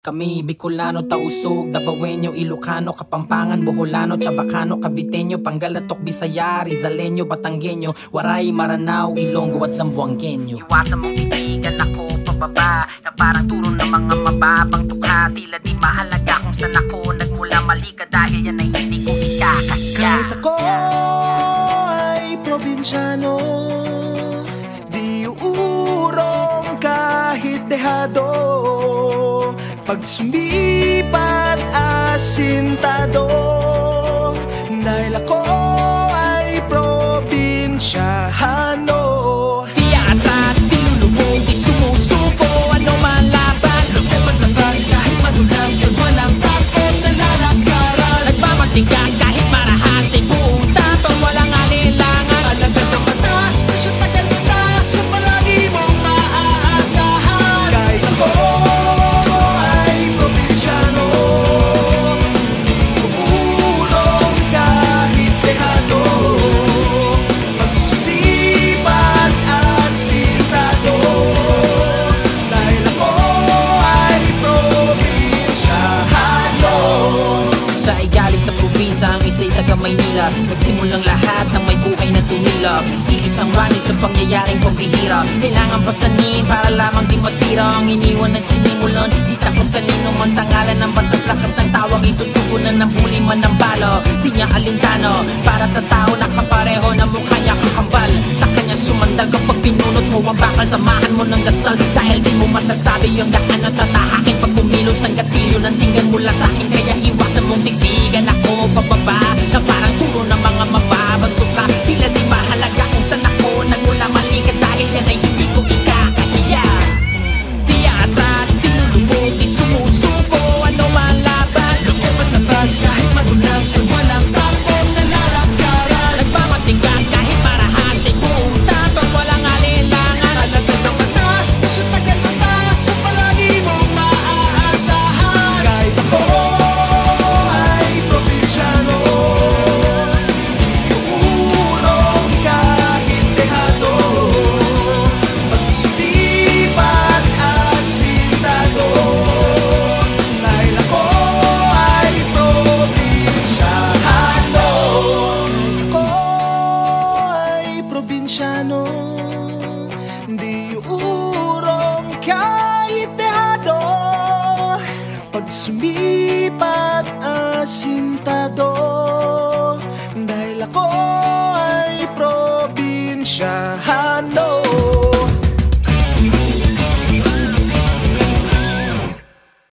Kami Bicolano, Tausug, Davaoeño, Ilocano, Kapampangan, Boholano, Chabacano, Caviteño, Pangalatok, Bisaya, Rizaleño, Batanggenyo, Waray, Maranao, Ilonggo at Zamboangueño. Iwasan mong titigan ako pababa na parang turo ng mga mababang tukha. Tila di mahalaga kung saan ako nagmula, mali ka dahil yan ay hindi ko ikakasya. Kahit ako ay probinsyano, di uurong kahit dehado. Pag sumipat asintado, dahil ako ay probinsyano. Di atras, di lulubog, di sumusuko, ano man laban. Lumaban labas kahit madulas, yun walang takot na lalakaran. Nagmamatigas kahit marahas, ay buong tapang walang alinlangan. Alagad ng batas, na siya tagal batas, sa palagi mong maaasahan. Kahit ako ang isa'y taga Maynila, nagsimulang lahat ng may buhay na tumila. Iisang rani sa pangyayaring pambihira, kailangan pasanin para lamang di masira ang iniwan at sinimulan. Di takot kanino man sa ngalan ng batas, lakas ng tawag itutugunan ng huli man ng bala. Di niya alintano para sa tao na kapareho na mukha niya kakambal. Sa kanya sumandal kapag pinunot mo ang bakal, samahan mo ng dasal dahil di mo masasabi yung daan at tatahakin. Pag kumilos ang gatilyo ng tingin mula sa'kin, kaya iwasan mong tigtigan ako pababa na parang turo ng mga mababang tukha. Tila di mahalaga kung saan ako nagmula, mali ka dahil yan ay hindi ko ikakahiya. Di atras, di lulubog, di sumusuko, ano man laban. Lumaban labas kahit madulas, ay walang takot na lalakaran. Nagmamatigas kahit marahas, ay buong tapang walang alinlangan. Alagad ng batas, na siya tagal batas, sa palagi mong maaasahan. Kahit ako di urong kahit dehado. Pag sumipat asin